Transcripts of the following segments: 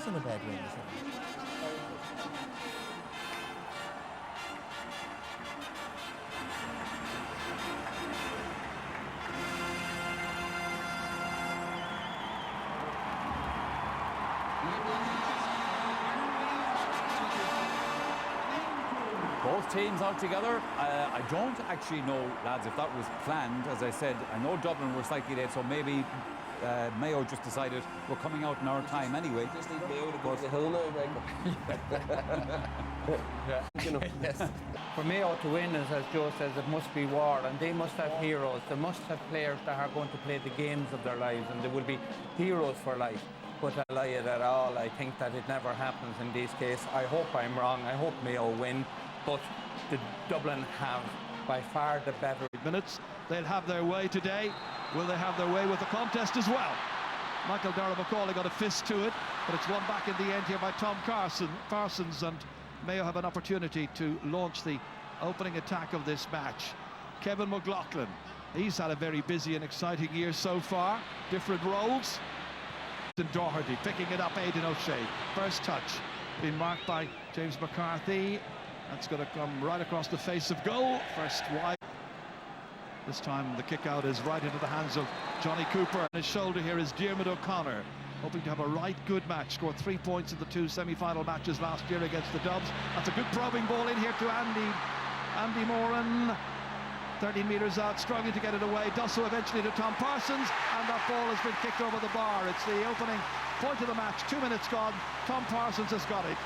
wasn't a bad win, is it? Both teams out together. I don't actually know, lads, if that was planned. As I said, I know Dublin were slightly late, so maybe Mayo just decided we're coming out in our time anyway. Just need Mayo to go to the hill now, Yes. For Mayo to win, as Joe says, it must be war, and they must have heroes. They must have players that are going to play the games of their lives, and they will be heroes for life. But I lie it at all. I think that it never happens in these cases. I hope I'm wrong. I hope Mayo win. But the Dublin have by far the better minutes. They'll have their way today. Will they have their way with the contest as well? Michael Dara-McCauley got a fist to it, but it's won back in the end here by Tom Parsons, and Mayo have an opportunity to launch the opening attack of this match. Kevin McLaughlin, he's had a very busy and exciting year so far. Different roles. And Doherty picking it up, Aidan O'Shea. First touch being marked by James McCarthy. That's going to come right across the face of goal. First wide. This time the kick out is right into the hands of Johnny Cooper. On his shoulder here is Diarmuid O'Connor, hoping to have a right good match. Scored 3 points in the 2 semi-final matches last year against the Dubs. That's a good probing ball in here to Andy Moran. 13 metres out, struggling to get it away. Does so eventually to Tom Parsons, and that ball has been kicked over the bar. It's the opening point of the match. 2 minutes gone. Tom Parsons has got it.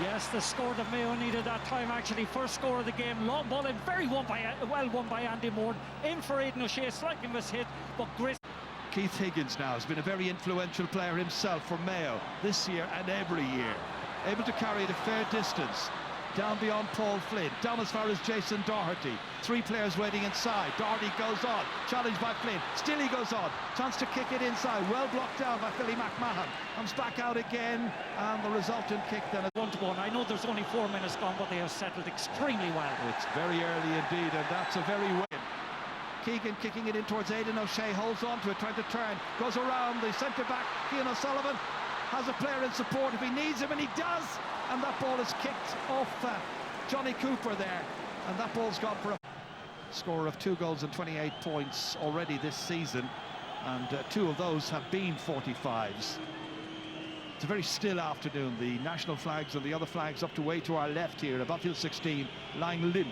Yes, the score that Mayo needed that time, actually. First score of the game. Long ball in, well won by Andy Moore. In for Aidan O'Shea, slightly mishit, but great. Keith Higgins now has been a very influential player himself for Mayo this year and every year. Able to carry it a fair distance. Down beyond Paul Flynn, down as far as Jason Doherty. 3 players waiting inside. Doherty goes on, challenged by Flynn. Still he goes on, chance to kick it inside. Well blocked down by Philly McMahon. Comes back out again, and the resultant kick then is 1-1. I know there's only 4 minutes gone, but they have settled extremely well. It's very early indeed, and that's a very win. Keegan kicking it in towards Aidan O'Shea, holds on to it, trying to turn. Goes around the centre-back, Cian O'Sullivan. Has a player in support if he needs him, and he does. And that ball is kicked off Johnny Cooper there, and that ball's gone for a score of 2 goals and 28 points already this season, and 2 of those have been 45s. It's a very still afternoon. The national flags and the other flags up to way to our left here, above field 16, lying limp.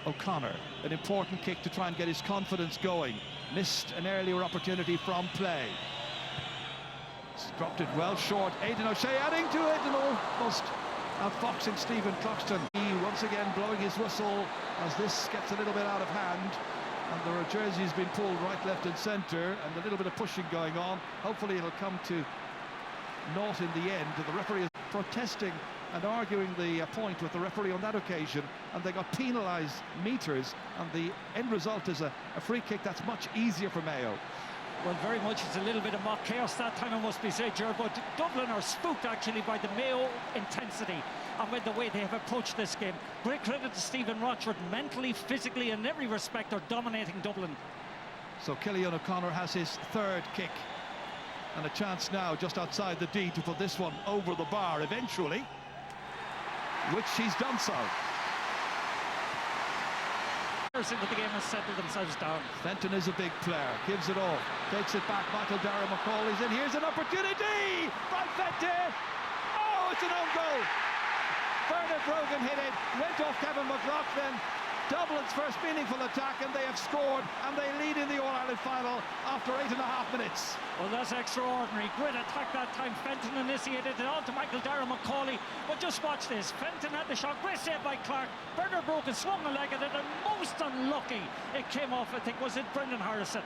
O'Connor, an important kick to try and get his confidence going. Missed an earlier opportunity from play. Dropped it well short. Aidan O'Shea adding to it and almost outfoxing Stephen Cluxton. He once again blowing his whistle as this gets a little bit out of hand. And there are jerseys being pulled right, left and centre, and a little bit of pushing going on. Hopefully it'll come to naught in the end. The referee is protesting and arguing the point with the referee on that occasion, and they got penalised meters, and the end result is a free kick that's much easier for Mayo. Well, very much. It's a little bit of mock chaos that time, it must be said, Gerard, but Dublin are spooked actually by the Mayo intensity and by the way they have approached this game. Great credit to Stephen Rochford. Mentally, physically, in every respect, are dominating Dublin. So Cillian O'Connor has his 3rd kick, and a chance now just outside the D to put this one over the bar eventually, which he's done so. Into the game has settled themselves down. Fenton is a big player, gives it all, takes it back. Michael Dara-McCauley's in. Here's an opportunity by Fenton. Oh, it's an own goal. Bernard Brogan hit it, went off Kevin McLaughlin. Dublin's first meaningful attack, and they have scored, and they lead in the All-Ireland final after 8.5 minutes. Well, that's extraordinary. Great attack that time. Fenton initiated it on to Michael Dara-McCauley. But just watch this. Fenton had the shot. Great save by Clark. Bernard Brogan swung a leg at it, and most unlucky. It came off, I think, was it Brendan Harrison?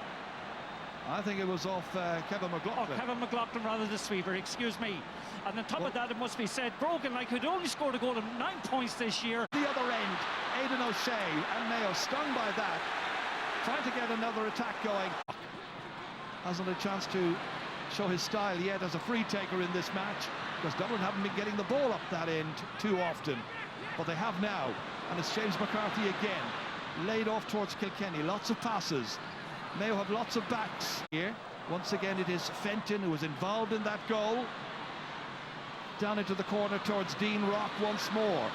I think it was off Kevin McLaughlin. Oh, Kevin McLaughlin, rather, the sweeper, excuse me. And on top of that, it must be said, Brogan, like, who'd only scored a goal of 9 points this year. The other end, Aidan O'Shea and Mayo stung by that, trying to get another attack going. Hasn't a chance to show his style yet as a free taker in this match, because Dublin haven't been getting the ball up that end too often, but they have now, and it's James McCarthy again, laid off towards Kilkenny. Lots of passes. Mayo have lots of backs here. Once again, it is Fenton who was involved in that goal. Down into the corner towards Dean Rock once more.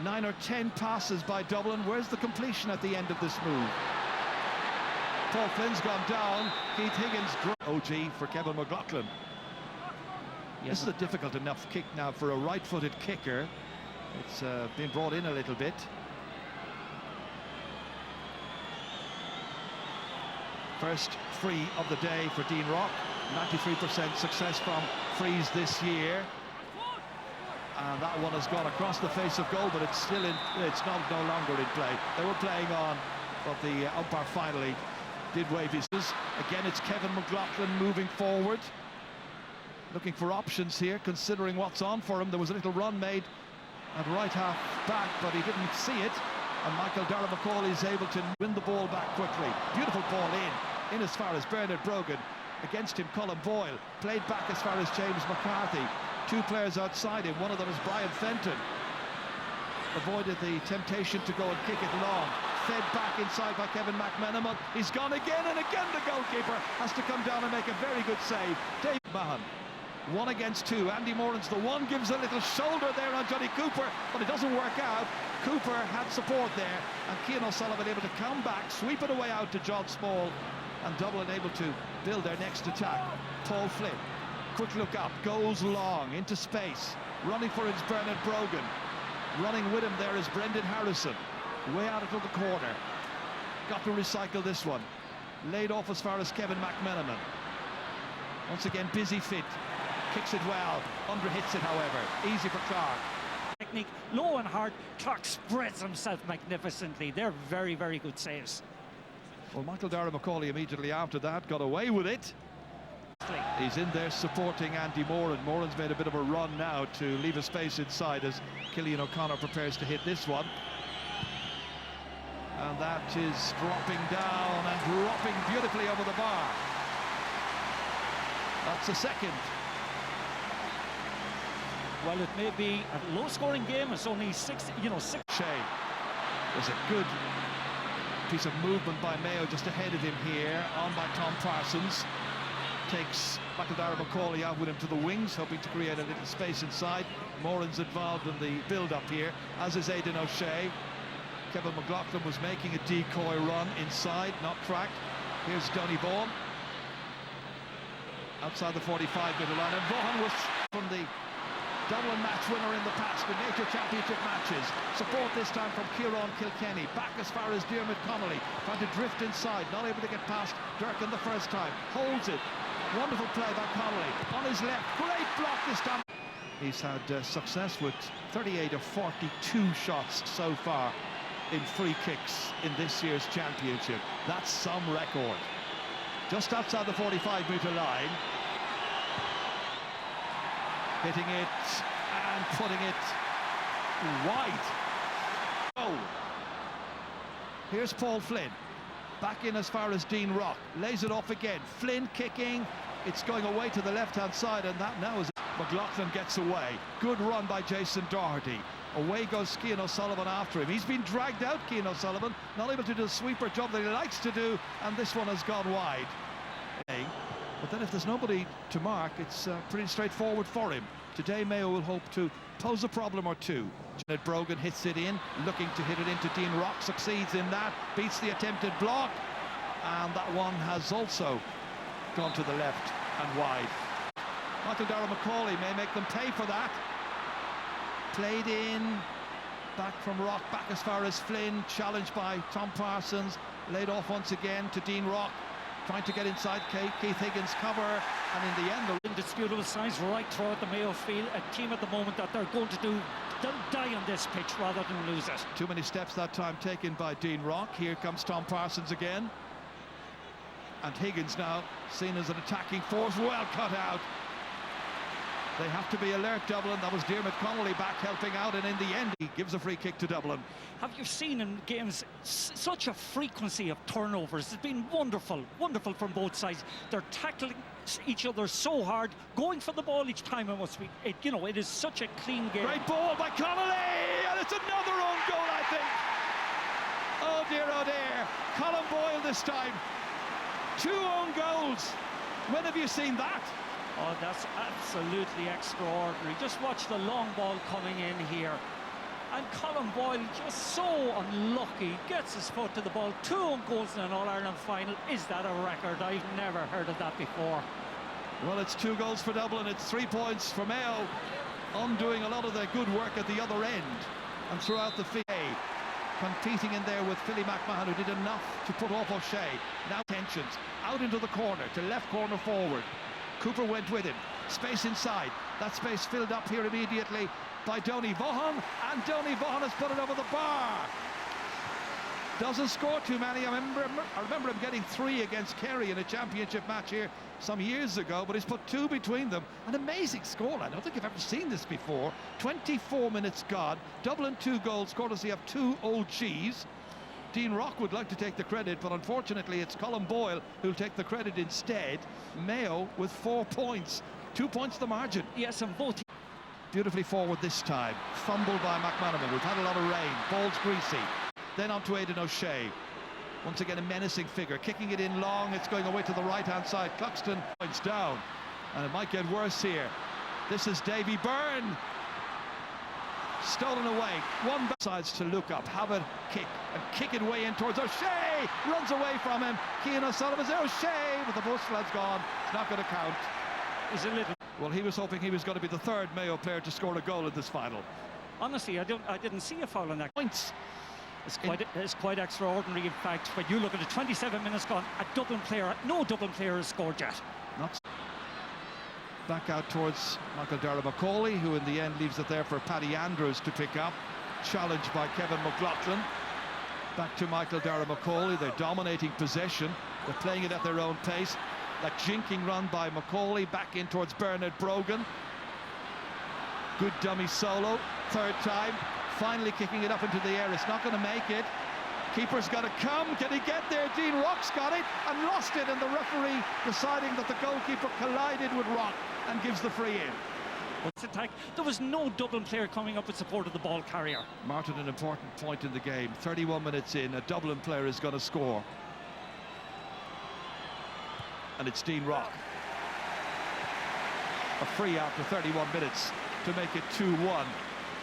9 or 10 passes by Dublin. Where's the completion at the end of this move? Paul Flynn's gone down. Keith Higgins. OG for Kevin McLaughlin. This is a difficult enough kick now for a right-footed kicker. It's been brought in a little bit. First free of the day for Dean Rock. 93% success from frees this year. And that one has gone across the face of goal, but it's still in. It's no longer in play. They were playing on, but the umpire finally did wave his. Again, it's Kevin McLaughlin moving forward, looking for options here, considering what's on for him. There was a little run made at right half back, but he didn't see it. And Michael Darragh-McCauley is able to win the ball back quickly. Beautiful ball in as far as Bernard Brogan. Against him, Colin Boyle. Played back as far as James McCarthy. Two players outside him. One of them is Brian Fenton. Avoided the temptation to go and kick it long. Fed back inside by Kevin McMenamin. He's gone again, and again the goalkeeper has to come down and make a very good save. Dave Mahan. 1 against 2. Andy Moran's the one, gives a little shoulder there on Johnny Cooper, but it doesn't work out. Cooper had support there, and Cian O'Sullivan able to come back, sweep it away out to John Small, and Dublin able to build their next attack. Paul Flynn, quick look up, goes long into space, running for his Bernard Brogan. Running with him there is Brendan Harrison, way out into the corner. Got to recycle this one. Laid off as far as Kevin McMenamin. Once again, busy fit. Kicks it well, under-hits it, however. Easy for Clark. Technique, low and hard. Clark spreads himself magnificently. They're very, very good saves. Well, Michael Darragh-McCauley immediately after that got away with it. He's in there supporting Andy Moran. Moran's made a bit of a run now to leave a space inside as Cillian O'Connor prepares to hit this one. And that is dropping down and dropping beautifully over the bar. That's the second. Well, it may be a low-scoring game. It's only 6. Shea. There's a good piece of movement by Mayo just ahead of him here, on by Tom Parsons. Takes Michael Darragh-McCauley out with him to the wings, hoping to create a little space inside. Moran's involved in the build-up here, as is Aidan O'Shea. Kevin McLaughlin was making a decoy run inside, not tracked. Here's Donny Vaughan. Outside the 45-metre line, and Vaughan was from the Dublin match winner in the past in major championship matches. Support this time from Kieran Kilkenny. Back as far as Diarmuid Connolly. Trying to drift inside. Not able to get past Durkin the first time. Holds it. Wonderful play by Connolly. On his left. Great block this time. He's had success with 38 of 42 shots so far in free kicks in this year's championship. That's some record. Just outside the 45-metre line. Hitting it and putting it wide. Oh! Here's Paul Flynn. Back in as far as Dean Rock. Lays it off again. Flynn kicking. It's going away to the left-hand side, and that now is... McLaughlin gets away. Good run by Jason Doherty. Away goes Cian O'Sullivan after him. He's been dragged out, Cian O'Sullivan. Not able to do the sweeper job that he likes to do, and this one has gone wide. But then if there's nobody to mark, it's pretty straightforward for him. Today Mayo will hope to pose a problem or two. Janet Brogan hits it in, looking to hit it into Dean Rock, succeeds in that, beats the attempted block, and that one has also gone to the left and wide. Michael Darragh-McCauley may make them pay for that. Played in, back from Rock, back as far as Flynn, challenged by Tom Parsons, laid off once again to Dean Rock. Trying to get inside Keith Higgins' cover, and in the end, the indisputable signs right throughout the Mayo field. A team at the moment that they're going to do, they'll die on this pitch rather than lose it. Too many steps that time taken by Dean Rock. Here comes Tom Parsons again. And Higgins now seen as an attacking force, well cut out. They have to be alert, Dublin. That was Diarmuid Connolly back helping out, and in the end, he gives a free kick to Dublin. Have you seen in games such a frequency of turnovers? It's been wonderful, wonderful from both sides. They're tackling each other so hard, going for the ball each time. It must be, it is such a clean game. Great ball by Connolly, and it's another own goal, I think. Oh dear, Colin Boyle this time. 2 own goals. When have you seen that? Oh, that's absolutely extraordinary. Just watch the long ball coming in here. And Colin Boyle just so unlucky. Gets his foot to the ball. 2 own goals in an All-Ireland final. Is that a record? I've never heard of that before. Well, it's 2 goals for Dublin. It's 3 points for Mayo, undoing a lot of their good work at the other end and throughout the field. Competing in there with Philly McMahon, who did enough to put off O'Shea. Now tensions out into the corner, to left corner forward. Cooper went with him. Space inside. That space filled up here immediately by Donny Vaughan, and Donny Vaughan has put it over the bar. Doesn't score too many. I remember him getting 3 against Kerry in a championship match here some years ago, but he's put 2 between them. An amazing score. I don't think I've ever seen this before. 24 minutes gone. Dublin 2 goals, courtesy of 2 old cheese. Dean Rock would like to take the credit, but unfortunately it's Colin Boyle who'll take the credit instead. Mayo with 4 points. 2 points the margin. Yes, and both. Beautifully forward this time. Fumbled by McManaman. We've had a lot of rain. Ball's greasy. Then on to Aidan O'Shea. Once again a menacing figure. Kicking it in long. It's going away to the right-hand side. Cluxton points down. And it might get worse here. This is Davy Byrne. Stolen away. One decides to look up, have a kick, and kick it way in towards O'Shea. Runs away from him. Cian O'Sullivan's O'Shea, but the post flag's gone. It's not going to count. He's a little. Well, he was hoping he was going to be the 3rd Mayo player to score a goal in this final. Honestly, I didn't see a foul on that. Points. It's quite extraordinary. In fact, when you look at the 27 minutes gone, no Dublin player has scored yet. Not back out towards Michael Dara-McCauley, who in the end leaves it there for Paddy Andrews to pick up. Challenged by Kevin McLaughlin. Back to Michael Dara-McCauley. They're dominating possession. They're playing it at their own pace. That jinking run by McCauley. Back in towards Bernard Brogan. Good dummy solo. 3rd time. Finally kicking it up into the air. It's not going to make it. Keeper's got to come. Can he get there? Dean Rock's got it and lost it, and the referee deciding that the goalkeeper collided with Rock and gives the free in. Attack. There was no Dublin player coming up in support of the ball carrier. Martin, an important point in the game. 31 minutes in, a Dublin player is going to score. And it's Dean Rock. A free after 31 minutes to make it 2-1.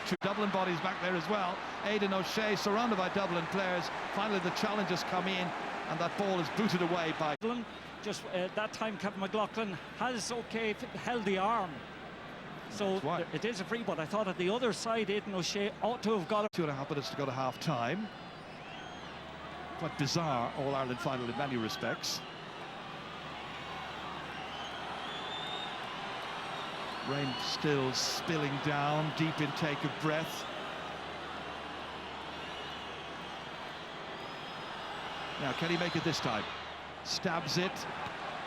2 Dublin bodies back there as well. Aidan O'Shea surrounded by Dublin players. Finally the challenge has come in, and that ball is booted away by Dublin. Just that time Kevin McLaughlin has held the arm. So it is a free, but I thought at the other side Aidan O'Shea ought to have got it. 2.5 minutes to go to half time. Quite bizarre All-Ireland final in many respects. Rain still spilling down, deep intake of breath. Now, can he make it this time? Stabs it,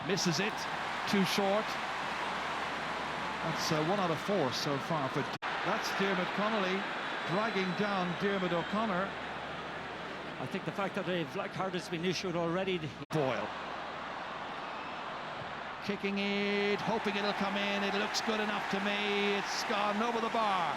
misses it, too short. That's 1 out of 4 so far. But that's Diarmuid Connolly dragging down Diarmuid O'Connor. I think the fact that a black card has been issued already. Boyle. Kicking it, hoping it'll come in. It looks good enough to me. It's gone over the bar.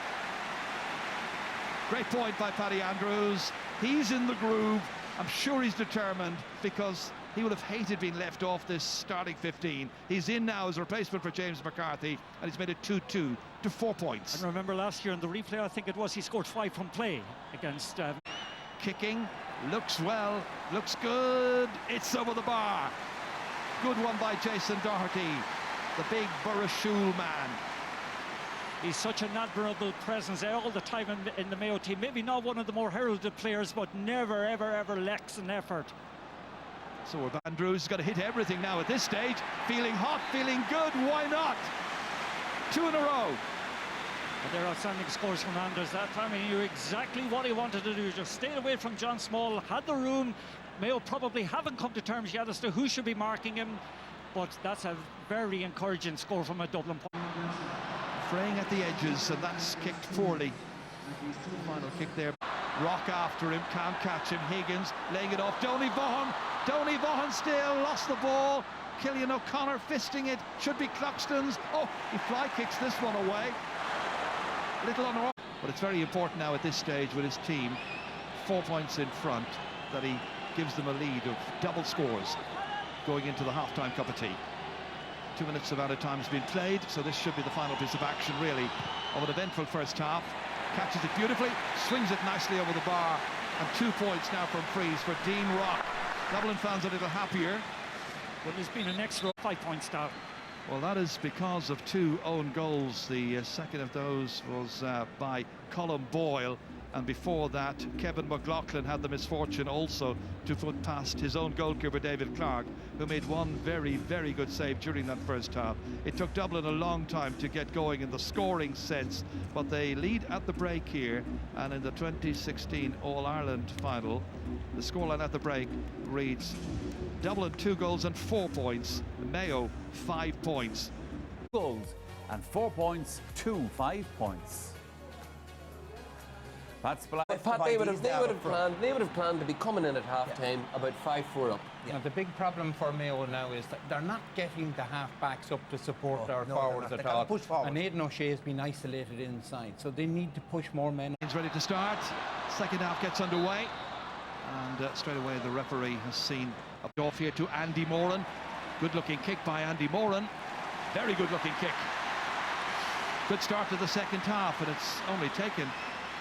Great point by Paddy Andrews. He's in the groove. I'm sure he's determined, because he would have hated being left off this starting 15. He's in now as a replacement for James McCarthy, and he's made it 2-2 to 4 points. And remember last year in the replay, I think it was, he scored 5 from play against... Kicking, looks well, looks good. It's over the bar. Good one by Jason Doherty, the big Burrashul man. He's such an admirable presence all the time in the Mayo team. Maybe not one of the more heralded players, but never, ever, ever lacks an effort. So Andrews has got to hit everything now at this stage. Feeling hot, feeling good, why not? 2 in a row. But they're outstanding scores from Andrews that time. He knew exactly what he wanted to do. Just stayed away from John Small, had the room. Mayo probably haven't come to terms yet as to who should be marking him, but that's a very encouraging score from a Dublin point. Fraying at the edges, and that's kicked poorly. Final kick there. Rock after him, can't catch him. Higgins laying it off. Donny Vaughan. Donny Vaughan still lost the ball. Cillian O'Connor fisting it. Should be Cluxton's. Oh, he fly kicks this one away. Little on the... But it's very important now at this stage with his team, 4 points in front, that he gives them a lead of double scores going into the half-time cup of tea. 2 minutes of added time has been played, so this should be the final piece of action, really, of an eventful first half. Catches it beautifully, swings it nicely over the bar, and 2 points now from frees for Dean Rock. Dublin fans a little happier. Well, there's been an extra 5-point start. Well, that is because of 2 own goals. The second of those was by Colm Boyle, and before that Kevin McLaughlin had the misfortune also to put past his own goalkeeper David Clark, who made one very, very good save during that first half. It took Dublin a long time to get going in the scoring sense, but they lead at the break here, and in the 2016 All-Ireland final the scoreline at the break reads Dublin 2 goals and 4 points, Mayo 5 points. Goals and 4 points to 5 points. Pat, they would have planned to be coming in at half-time about 5-4 up. Now, the big problem for Mayo now is that they're not getting the half-backs up to support our forwards at all. Push forward. And Aidan O'Shea has been isolated inside, so they need to push more men. He's ready to start. Second half gets underway, and straight away the referee has seen a off here to Andy Moran. Good-looking kick by Andy Moran. Very good-looking kick. Good start to the second half, and it's only taken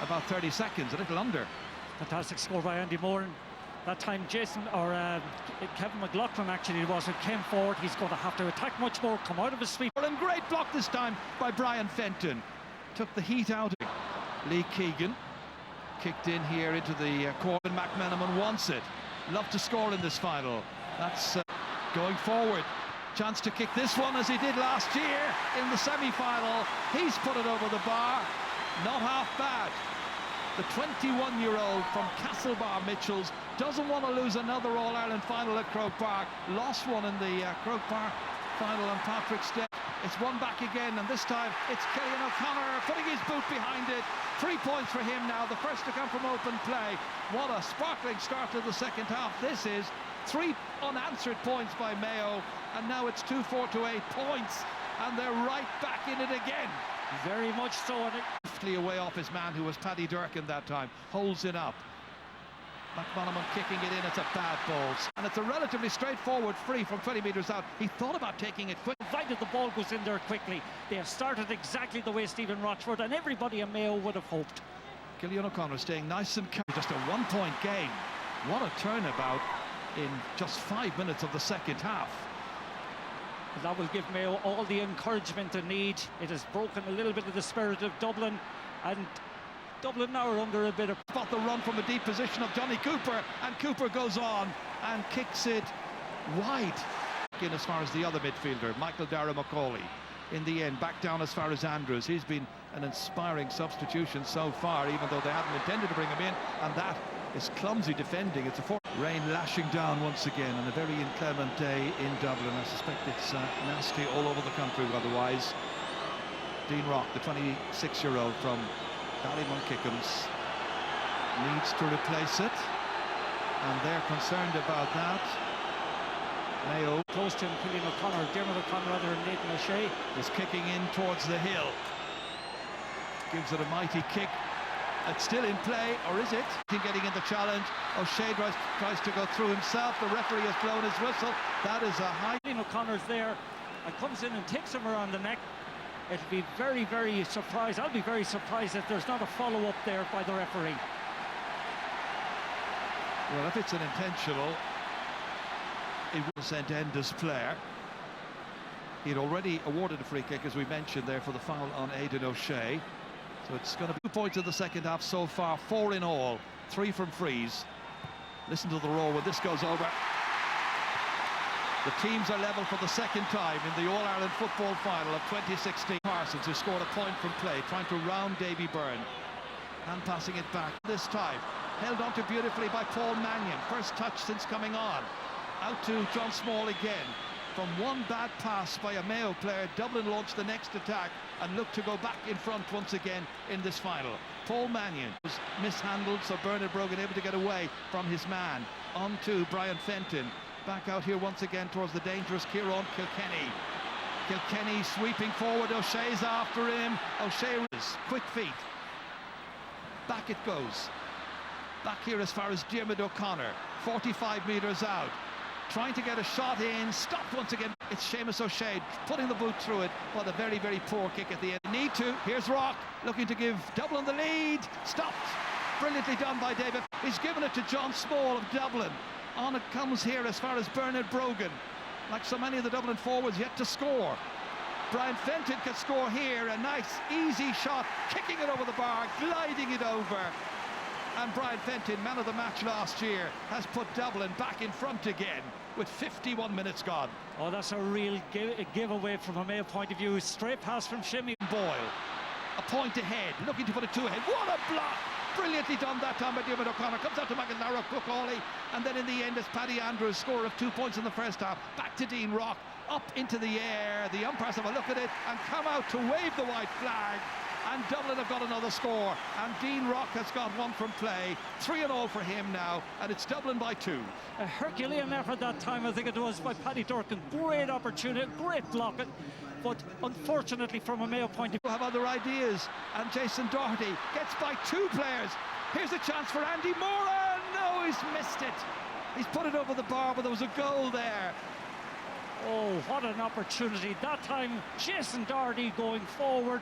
about 30 seconds, a little under. Fantastic score by Andy Moran. That time Kevin McLaughlin actually was, it came forward. He's going to have to attack much more, come out of his sweep. And great block this time by Brian Fenton. Took the heat out of Lee Keegan. Kicked in here into the Corbin McMenamin wants it. Love to score in this final. That's going forward. Chance to kick this one as he did last year in the semi-final. He's put it over the bar. Not half bad. The 21-year-old from Castlebar Mitchells doesn't want to lose another All-Ireland final at Croke Park. Lost one in the Croke Park final on Patrick's Day. It's one back again, and this time it's Cillian O'Connor putting his boot behind it. 3 points for him now, the first to come from open play. What a sparkling start to the second half this is. 3 unanswered points by Mayo, and now it's 2-4 to 8 points, and they're right back in it again. Very much so. Swiftly away off his man, who was Paddy Durkin that time. Holds it up. McManaman kicking it in. It's a bad ball. And it's a relatively straightforward free from 20 metres out. He thought about taking it quick. Provided the ball goes in there quickly. They have started exactly the way Stephen Rochford and everybody in Mayo would have hoped. Cillian O'Connor staying nice and calm. Just a 1-point game. What a turnabout in just 5 minutes of the second half. That will give Mayo all the encouragement they need. It has broken a little bit of the spirit of Dublin, and Dublin now are under a bit of... Spot the run from a deep position of Johnny Cooper, and Cooper goes on and kicks it wide. In as far as the other midfielder, Michael Dara McCauley. In the end, back down as far as Andrews. He's been an inspiring substitution so far, even though they hadn't intended to bring him in, and that is clumsy defending. It's a rain lashing down once again, and a very inclement day in Dublin. I suspect it's nasty all over the country otherwise. Dean Rock, the 26-year-old from Ballymunkickums, needs to replace it, and they're concerned about that. Mayo close to him, Cillian O'Connor, Dermot O'Connor rather than Nathan O'Shea. is kicking in towards the hill. Gives it a mighty kick. It's still in play, or is it? Getting in the challenge. O'Shea tries to go through himself. The referee has blown his whistle. That is a high... Cillian O'Connor's there and comes in and takes him around the neck. It'll be very, very surprised. I'll be very surprised if there's not a follow-up there by the referee. Well, if it's an intentional, it will send Enda's player. He'd already awarded a free kick, as we mentioned there, for the foul on Aidan O'Shea. So it's going to be 2 points in the second half so far, 4 in all, 3 from frees. Listen to the roar when this goes over. The teams are level for the second time in the All-Ireland football final of 2016. Parsons, who scored a point from play, trying to round Davy Byrne. And passing it back this time. Held onto beautifully by Paul Mannion. First touch since coming on. Out to John Small again. From one bad pass by a Mayo player, Dublin launched the next attack and looked to go back in front once again in this final. Paul Mannion was mishandled, so Bernard Brogan able to get away from his man. On to Brian Fenton. Back out here once again towards the dangerous Kieran Kilkenny. Kilkenny sweeping forward. O'Shea's after him. O'Shea is quick feet. Back it goes. Back here as far as Dermot O'Connor. 45 metres out. Trying to get a shot in. Stopped once again. It's Seamus O'Shea putting the boot through it, but a very, very poor kick at the end. Need to. Here's Rock looking to give Dublin the lead. Stopped. Brilliantly done by David. He's given it to John Small of Dublin. On it comes here as far as Bernard Brogan. Like so many of the Dublin forwards, yet to score. Brian Fenton can score here. A nice, easy shot, kicking it over the bar, gliding it over. And Brian Fenton, man of the match last year, has put Dublin back in front again with 51 minutes gone. Oh, that's a real giveaway from a Mayo point of view. Straight pass from Shimmy. Boyle, a point ahead, looking to put it two ahead. What a block! Brilliantly done that time by Diarmuid O'Connor. Comes out to McIntyre, Cook-Hawley, and then in the end, it's Paddy Andrews, score of 2 points in the first half. Back to Dean Rock, up into the air. The umpires have a look at it and come out to wave the white flag. And Dublin have got another score. And Dean Rock has got one from play. 3-0 for him now, and it's Dublin by 2. A Herculean effort that time, I think it was, by Paddy Durkin. Great opportunity, great blocking. But unfortunately, from a Mayo point of view, have other ideas, and Jason Doherty gets by 2 players. Here's a chance for Andy Moran. No, he's missed it. He's put it over the bar, but there was a goal there. oh, what an opportunity. That time, Jason Doherty going forward,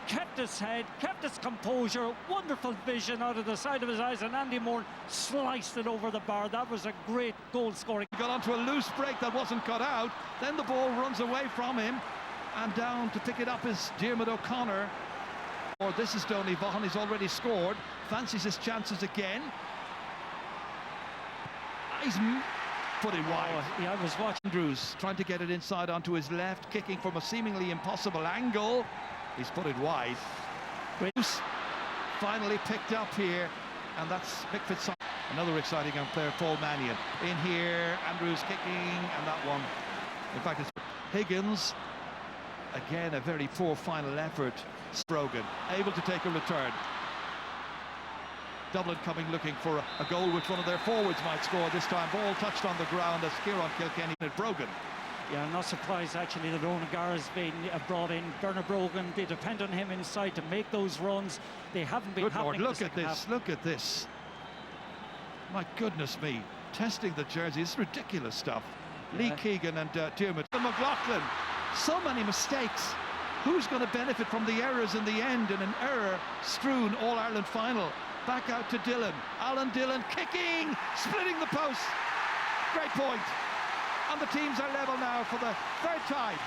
kept his head, kept his composure, wonderful vision out of the side of his eyes, and Andy Moore sliced it over the bar. That was a great goal scoring. Got onto a loose break that wasn't cut out, then the ball runs away from him, and down to pick it up is Diarmuid O'Connor. Or this is Donny Vaughan, he's already scored, fancies his chances again. He's put it wide. Oh, yeah, I was watching. Andrews trying to get it inside onto his left, kicking from a seemingly impossible angle. He's put it wide. Bruce finally picked up here, and that's Mick Fitzsimons. Another exciting young player, Paul Mannion. In here, Andrews kicking, and that one, in fact, it's Higgins. Again, a very poor final effort. Brogan able to take a return. Dublin coming looking for a goal which one of their forwards might score this time. Ball touched on the ground as Kieran Kilkenny and Brogan. Yeah, I'm not surprised actually that Owen O'Gara's been brought in. Bernard Brogan, they depend on him inside to make those runs. They haven't been. Good Lord, look at this, half. look at this. My goodness me, testing the jersey, it's ridiculous stuff. Yeah. Lee Keegan and Diarmuid. McLaughlin, so many mistakes. Who's going to benefit from the errors in the end in an error-strewn All-Ireland final? Back out to Dillon. Alan Dillon kicking, splitting the post. Great point. And the teams are level now for the third time.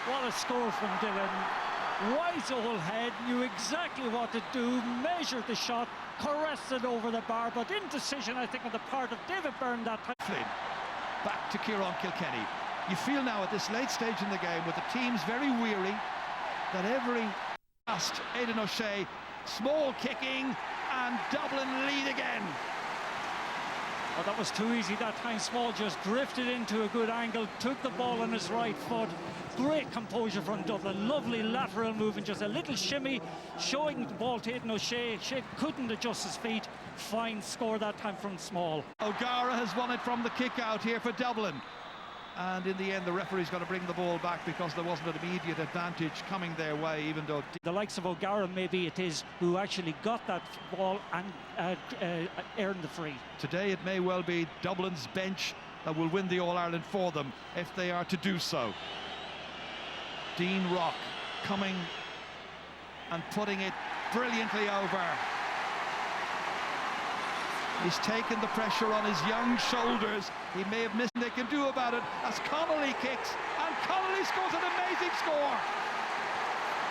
What a score from Dillon. Wise old head, knew exactly what to do, measured the shot, caressed it over the bar, but indecision, I think, on the part of David Byrne that time. Flynn, back to Kieran Kilkenny. You feel now at this late stage in the game, with the teams very weary, that every last Aidan O'Shea, Small kicking, and Dublin lead again. Oh, that was too easy that time. Small just drifted into a good angle, took the ball on his right foot. Great composure from Dublin. Lovely lateral move and just a little shimmy, showing the ball to Aidan O'Shea. O'Shea couldn't adjust his feet. Fine score that time from Small. O'Gara has won it from the kick out here for Dublin. And in the end, the referee's going to bring the ball back because there wasn't an immediate advantage coming their way, even though... The likes of O'Gara, maybe it is, who actually got that ball and earned the free. Today it may well be Dublin's bench that will win the All-Ireland for them if they are to do so. Dean Rock coming and putting it brilliantly over. He's taken the pressure on his young shoulders. He may have missed. They can do about it as Connolly kicks, and Connolly scores an amazing score.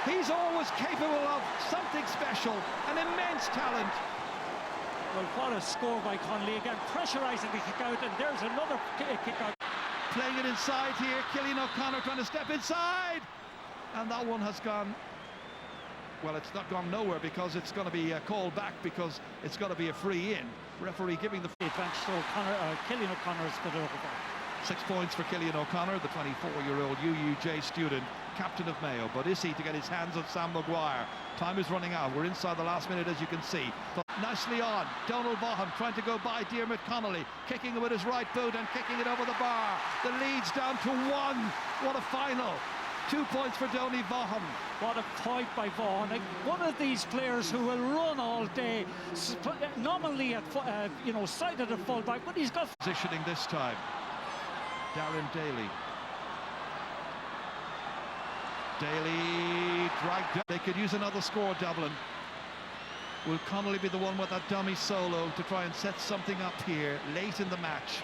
He's always capable of something special, an immense talent. Well, what a score by Connolly again, pressurising the kick out, and there's another kick out. Playing it inside here, Cillian O'Connor trying to step inside, and that one has gone. Well, it's not gone nowhere because it's going to be called back because it's got to be a free in. Referee giving the advantage to Cillian O'Connor has put it over. 6 points for Cillian O'Connor, the 24-year-old UUJ student, captain of Mayo. But is he to get his hands on Sam Maguire? Time is running out. We're inside the last minute, as you can see. But nicely on. Donald Vaughan trying to go by Diarmuid Connolly, kicking it with his right boot and kicking it over the bar. The lead's down to 1. What a final. 2 points for Donny Vaughan. What a point by Vaughan. Like, one of these players who will run all day, nominally at sighted at fullback, but he's got positioning this time. Darren Daly Daly dragged up. They could use another score, Dublin. Will Connolly be the one with that dummy solo to try and set something up here late in the match?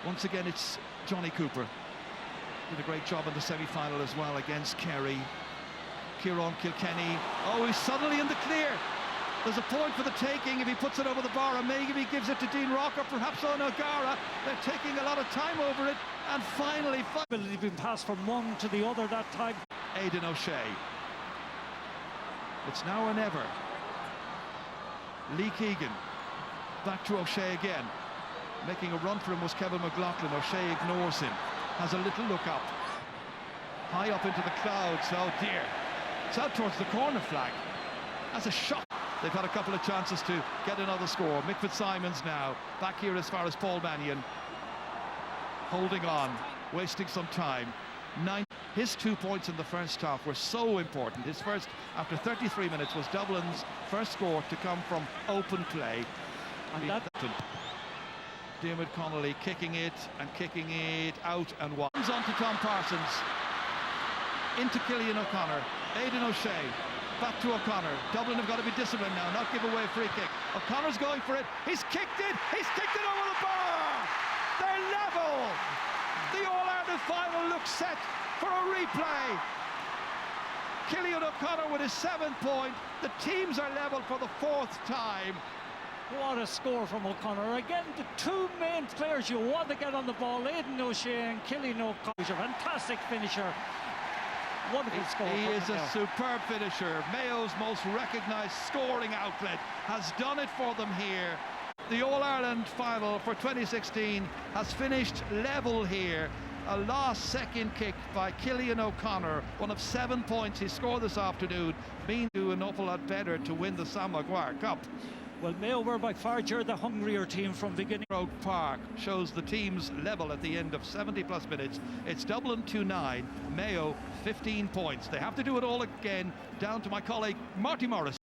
Once again, it's Johnny Cooper. Did a great job in the semi-final as well against Kerry. Kieran Kilkenny. Oh, he's suddenly in the clear. There's a point for the taking if he puts it over the bar, and maybe he gives it to Dean Rocker, perhaps on O'Gara. They're taking a lot of time over it, and finally... They've been passed from one to the other that time. Aidan O'Shea. It's now or never. Lee Keegan. Back to O'Shea again. Making a run for him was Kevin McLaughlin. O'Shea ignores him. Has a little look up. High up into the clouds. Oh dear. It's out towards the corner flag. That's a shot. They've had a couple of chances to get another score. Mick Fitzsimons now back here as far as Paul Mannion. Holding on, wasting some time. His 2 points in the first half were so important. His first, after 33 minutes, was Dublin's first score to come from open play. And that... Diarmuid Connolly kicking it out and one. On to Tom Parsons. Into Cillian O'Connor. Aidan O'Shea. Back to O'Connor. Dublin have got to be disciplined now, not give away a free kick. O'Connor's going for it. He's kicked it. He's kicked it over the bar. They're level. The All-Ireland final looks set for a replay. Cillian O'Connor with his 7th point. The teams are level for the 4th time. What a score from O'Connor. Again, the two main players you want to get on the ball, Aidan O'Shea and Cillian O'Connor. A fantastic finisher. Wonderful score. He is a superb finisher. Mayo's most recognised scoring outlet has done it for them here. The All-Ireland final for 2016 has finished level here. A last-second kick by Cillian O'Connor, one of 7 points he scored this afternoon, means to do an awful lot better to win the Sam Maguire Cup. Well, Mayo were by far the hungrier team from beginning. Road Park shows the teams level at the end of 70+ minutes. It's Dublin 2-9, Mayo 15 points. They have to do it all again, down to my colleague Marty Morris.